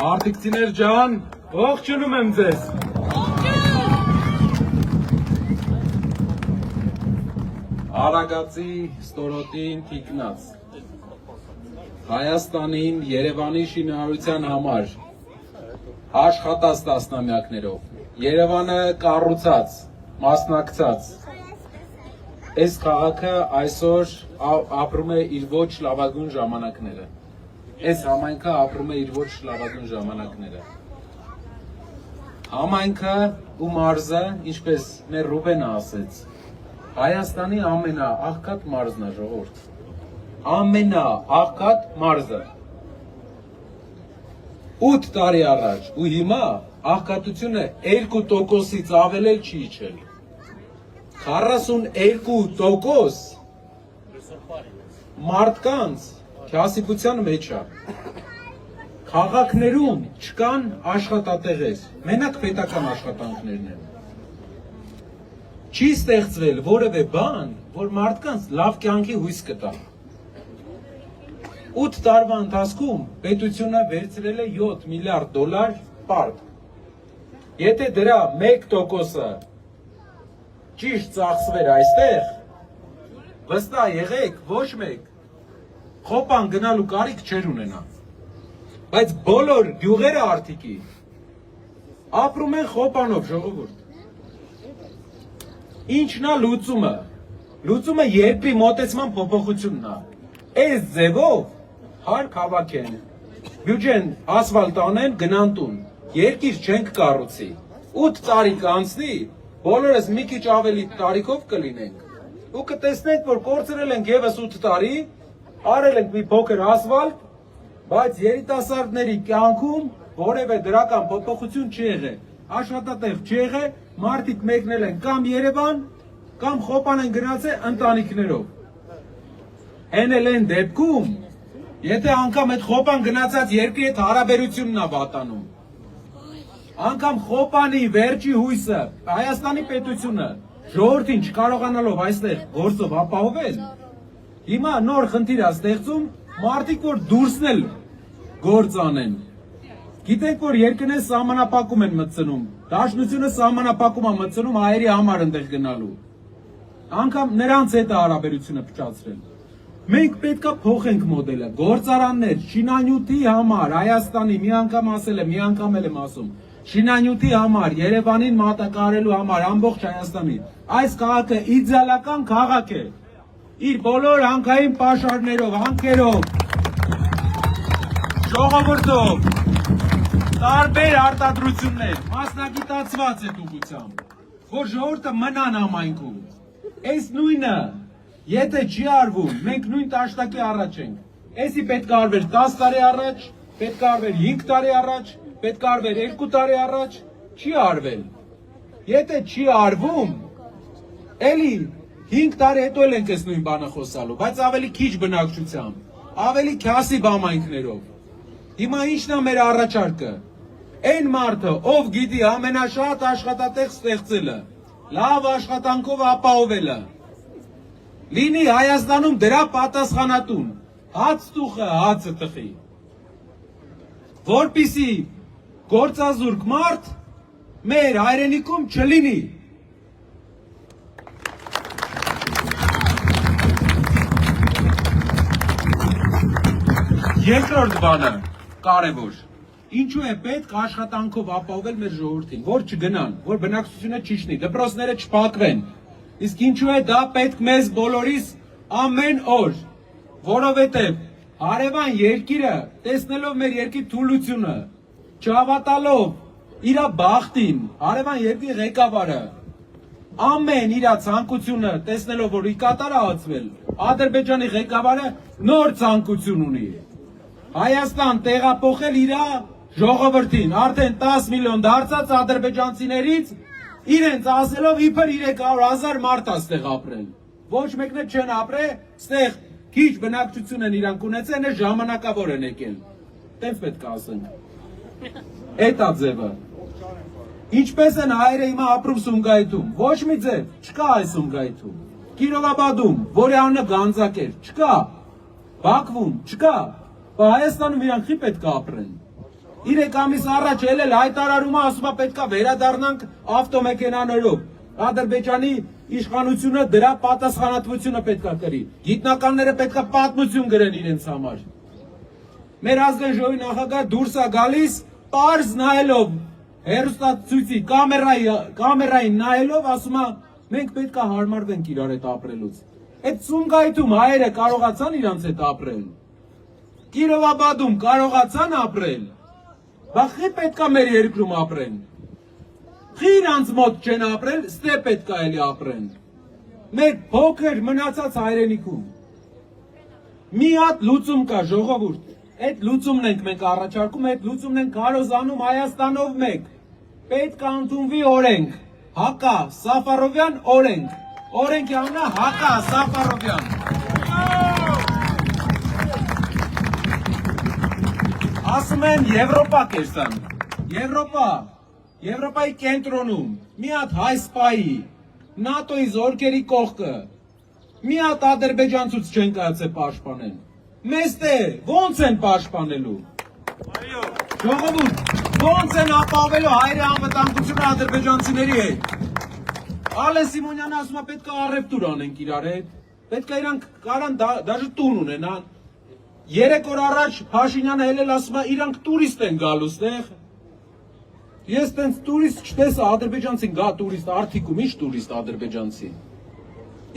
Արտիքցիներ ջան, ողջունում եմ ձեզ։ Արագածի ստորոտին թիկնած։ Հայաստանին, Երևանի շինարարության համար աշխատած տասնամյակներով, Երևանը կառուցած, մասնակցած։ Այս քաղաքը այսօր ապրում է իր ոչ լավագույն ժամանակները։ Այս համայնքը ապրում է իր ոչ լավագույն ժամանակները։ Համայնքը ու մարզը, ինչպես մեր Ռուբենը ասեց, Հայաստանի ամենաաղքատ մարզն է, ժողովուրդ։ Ամենաաղքատ մարզը։ 8 տարի առաջ ու հիմա աղքատությունը 2%-ից ավել չի իջել։ 42% մարդկանց քյասիպության մեջ է։ Քաղաքներում չկան աշխատատեղեր, մենակ պետական աշխատանքներն են։ Չի ստեղծվել որևէ բան, որ մարդկանց լավ կյանքի հույս կտա։ 8 տարվա ընթացքում պետությունը վերցրել է $7 միլիարդ պարկ։ Եթե դրա 1%-ը ճիշտ ծախսվեր այստեղ, վստահ եղեք, ոչ մեկ խոպան գնալու կարիք չեր ունենա։ Բայց բոլոր գյուղերը արտիքի ապրում են խոպանով, ժողովուրդ։ Ինչն է լուծումը։ Լուծումը երկրի մոտեցման փոփոխությունն է։ Այս ձևով հարկ հավաքեն, բյուջեն ասֆալտ անեն, գնան տուն։ Երկիր չենք կառուցի։ 8 տարի կանցնի, բոլորս մի քիչ ավելի տարիքով կլինենք։ Ու կտեսնենք, որ կորցրել ենք եւս 8 տարի, արել ենք մի փոքր ասֆալտ, բայց երիտասարդների կյանքում որևէ դրական փոփոխություն չի եղել։ Աշխատատեղ չի եղել, մարդիկ մեկնել են կամ Երևան, կամ խոպան են գնացել ընտանիքներով։ Հեն էլ են դեպքում, եթե անգամ այդ խոպան գնացած երկրի հետ հարաբերությունն է վատանում, անգամ խոպանի վերջի հույսը, Հայաստանի պետությունը, ժողովրդին չկարողանալով այստեղ գործով ապահովել, հիմա նոր խնդիր է ստեղծում, մարդիկ որ դուրսն էլ գործ անեն։ Գիտենք, որ երկրները սահմանափակում են մտցնում, դաշնությունը սահմանափակում է մտցնում հայերի համար ընդեղ գնալու։ Անգամ նրանց հետ է հարաբերությունը փչացրել։ Մենք պետքա փոխենք մոդելը, գործարաններ, շինանյութի համար, Հայաստանի, մի անգամ ասել եմ, մի անգամ էլ եմ ասում, շինանյութի համար, Երևանին մատակարարելու համար, ամբողջ Հայաստանի, այս քաղաքը իդեալական քաղաք է, իր բոլոր հանքային պաշարներով, հանքերով, ժողովրդով, տարբեր արտադրություններ, մասնագիտացված է ուղղությամբ, որ ժողովուրդը մնան համայնքում։ Այս նույնը, եթե չի արվում, մենք նույն տաշտակի առաջ ենք։ Էսի պետք է արվեր 10 տարի առաջ, պետք է արվեր 5 տարի առաջ, պետք է արվեր 2 տարի առաջ, չի արվել։ Եթե չի արվում, էլի 5 տարի հետո էլ ենք այս նույն բանը խոսալու, բայց ավելի քիչ բնակչությամբ, ավելի քյասիբ համայնքներով։ Հիմա ի՞նչն է մեր առաջարկը։ Այն մարդը, ով գիտի ամենաշատ աշխատատեղ ստեղծելը, լավ աշխատանքով ապահովելը, լինի Հայաստանում դրա պատասխանատուն, հաց տուխը հացը տխի, որպիսի գործազուրկ մարդ մեր հայրենիքում չլինի։ Երկրորդ բանը, կարևոր, ինչու է պետք աշխատանքով ապահովել մեր ժողովրդին, որ չգնան, որ բնակչությունը չիջնի, դպրոցները չփակվեն, իսկ ինչու է դա պետք մեզ բոլորիս ամեն օր, որովհետև հարևան երկիրը, տեսնելով մեր երկրի թուլությունը, չհավատալով իրա բախտին, հարևան երկրի ղեկավարը, ամեն իրա ցանկությունը տեսնելով, որ ի կատար է հացվել, Ադրբեջանի ղեկավարը նոր ցանկություն ունի։ Հայաստան տեղափոխել իրա ժողովրդին, արդեն 10 միլիոն դարձած ադրբեջանցիներից, իրենց ասելով իբր 300,000 մարդ է ստեղ ապրել։ Ոչ մեկն չեն ապրել, ստեղ քիչ բնակչություն են իրանք ունեցել, են ժամանակավոր են եկել։ Տենց պետք է ասենք։ Էդ է ձևը։ Ինչպես են հայերը հիմա ապրում Սումգայիթում, ոչ մի ձև չկա այս Սումգայիթում, Կիրովաբադում, որի անունը Գանձակեր, չկա, Բաքվում, չկա, Հայաստանում իրանք չի պետք է ապրեն։ 3 ամիս առաջ ելել հայտարարումը ասում է պետքա վերադառնանք ավտոմեքենաներով։ Ադրբեջանի իշխանությունը դրա պատասխանատվությունը պետքա կրի։ Գիտնականները պետքա պատմություն գրեն իրենց համար։ Մեր ազգային ժողովի նախագահ դուրս է գալիս, պարզ նայելով հեռուստացույցի կամերային նայելով ասում է մենք պետքա հարմարվենք իրար հետ ապրելուց։ Այդ Սումգայիթում հայերը կարողացան իրանց հետ ապրել։ Կիրովաբադում կարողացան ապրել։ Բախի պետքա մեր երկրում ապրեն։ Խի իրանց մոտ չեն ապրել, ստե պետքա էլի ապրեն։ Մեր փոքր մնացած հայրենիքում։ Մի հատ լուծում կա, ժողովուրդ։ Այդ լուծումն ենք մենք առաջարկում, այդ լուծումն ենք քարոզանում Հայաստանով մեկ։ Պետք է ընդունվի օրենք, Հակա Սաֆարովյան օրենք։ Օրենքի անունը Հակա Սաֆարովյան։ Ասում են Եվրոպա կերսան։ Եվրոպայի կենտրոնում մի հատ հայ սպայի, ՆԱՏՕ-ի զորքերի կողքը, մի հատ ադրբեջանցուց չեն կայացել պաշտպանեն։ Մեզ թե ոնց են պաշտպանելու։ Ժողովուրդ, ոնց են ապահովելու հայերի անվտանգությունը ադրբեջանցիների հետ։ Ալեն Սիմոնյանը ասում է պետք է առևտուր անենք իրար հետ։ Պետք է իրանք կարան դաժե տուն ունենան։ 3 օր առաջ Փաշինյանը ելել ասում է իրանք տուրիստ են գալու ստեղ։ Ես տենց տուրիստ չտեսա, ադրբեջանցին գա տուրիստ արդիկում, ի՞նչ տուրիստ ադրբեջանցի։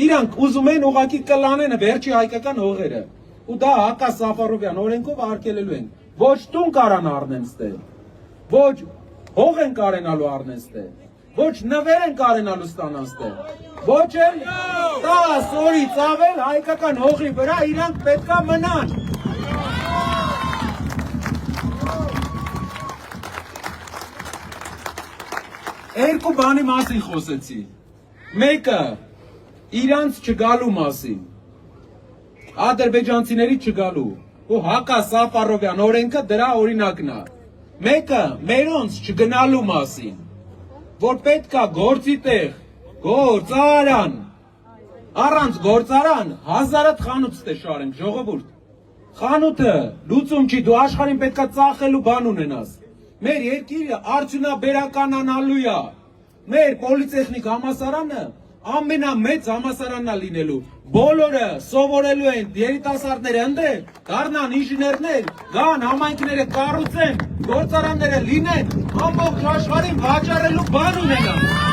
Իրանք ուզում են ուղղակի կլանեն վերջի հայկական հողերը։ Ու դա Հակա Սաֆարովյան օրենքով արգելելու են։ Ոչ տուն կարան առնեն ստեղ։ Ոչ հող են կարենալու առնեն ստեղ։ Ոչ նվեր են կարենալու ստանան ստեղ։ Ոչ էլ 10 օրից ավել հայկական հողի վրա իրանք պետքա մնան։ Երկու բանի մասին խոսեցի։ Մեկը իրանց չգալու մասին։ Ադրբեջանցիների չգալու։ Ու Հակա Սաֆարովյան օրենքը դրա օրինակն է։ Մեկը մերոնց չգնալու մասին։ Որ պետքա գործի տեղ, գործարան։ Առանց գործարան 1000 խանութ ստեշարենք, ժողովուրդ։ Խանութը լուծում չի, դու աշխարհին պետքա ծախելու բան ունենաս։ Մեր երկիրը արդյունաբերականանալու է։ Մեր պոլիտեխնիկ համալսարանը ամենամեծ համալսարանն է լինելու։ Բոլորը սովորելու են երիտասարդները ընդ դառնան ինժեներներ, գան համայնքները կառուցեն, գործարանները լինեն, ամբողջ աշխարհին վաճառելու բան ունենան։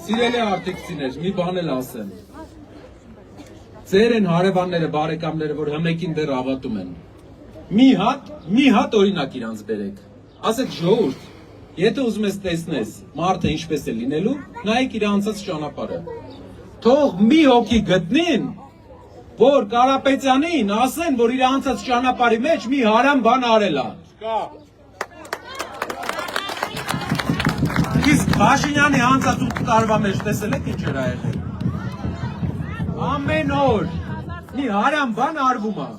Սիրելի արտիքցիներ, մի բան էլ ասեմ։ Ձեր են հարևանները, բարեկամները, որ հմեկին դեռ հավատում են։ Մի հատ օրինակ իրանց բերեք։ Ասեք ժողովուրդ, եթե ուզում ես տեսնես մարդը ինչպես է լինելու, նայեք իր անցած ճանապարհը։ Թող մի հոգի գտնին, որ Կարապետյանին ասեն, որ իր անցած ճանապարհի մեջ մի հարամ բան արել է։ Իսկ Փաշինյանի անցած 8 տարվա մեջ տեսել եք ինչ էր եղել։ Ամեն օր մի հարամ բան արվում է։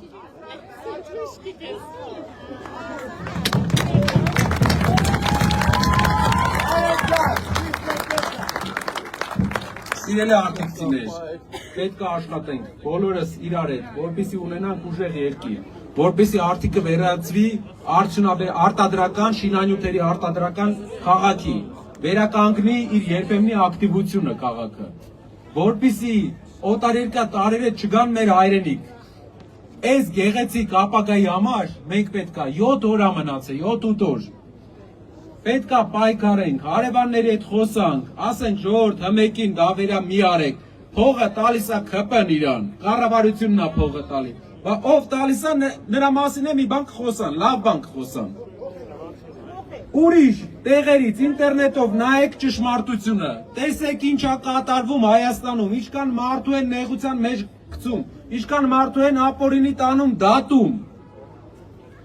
Սիրելի արտիքցիներ, պետք է աշխատենք բոլորս իրար հետ, որպեսզի ունենանք ուժեղ երկիր, որպեսզի արտիկը վերածվի արտադրական շինանյութերի արտադրական քաղաքի, վերականգնի իր երբեմնի ակտիվությունը քաղաքը, որպեսզի օտարերկրյա տարրերը չգան մեր հայրենիք։ Այս գեղեցիկ ապագայի համար մենք պետք է 7 օր մնացել, 7-8 օր։ Պետք է պայքարենք, հարևանների հետ խոսանք, ասենք ժողովուրդ հմեկին դավերա մի արեք, փողը տալիս է ՔՊ-ն իրան, կառավարությունն է փողը տալի։ Բա ով տալիս է նրա մասին է մի բան խոսան, լավ բան խոսան։ Ուրիշ տեղերից ինտերնետով նայեք ճշմարտությունը, տեսեք ինչ է կատարվում Հայաստանում, ինչքան մարդու են նեղության մեջ գցում, ինչքան մարդու են ապօրինի տանում դատում։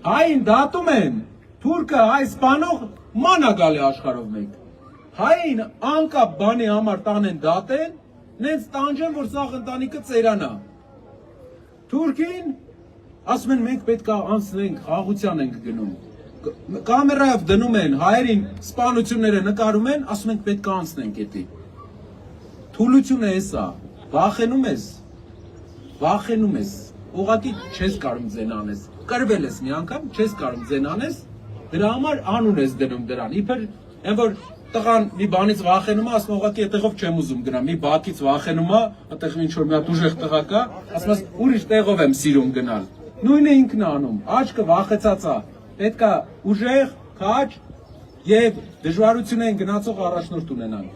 Հային դատում են, թուրքը հայ սպանող ման է գալի աշխարհով մեկ։ Հային անկապ բանի համար տանեն դատեն, նենց տանջեն, որ սաղ ընտանիքը ծերանա։ Թուրքին, ասում են մենք պետք է անցնենք, խաղաղության ենք գնում։ Կամերայով դնում են, հայերին սպանությունները նկարում են, ասում ենք պետք է անցնենք էդի։ Թուլությունը է սա, վախենում ես, ուղղակի չես կարում ձեն անես, կրվել ես մի անգամ, չես կարում ձեն անես, դրա համար անուն ես դնում դրան, իբր են որ տղան մի բանից վախենում է, ասում ուղղակի այդտեղով չեմ ուզում գնամ, մի բակից վախենում է, այդտեղ ինչ-որ մի հատ ուժեղ տղա կա, ասում ես ուրիշ տեղով եմ սիրում գնալ, նույնը ինքն է անում, աչքը վախեցած է, պետք է ուժեղ, քաջ և դժվարություն են գնացող առաջնորդ ունենանք։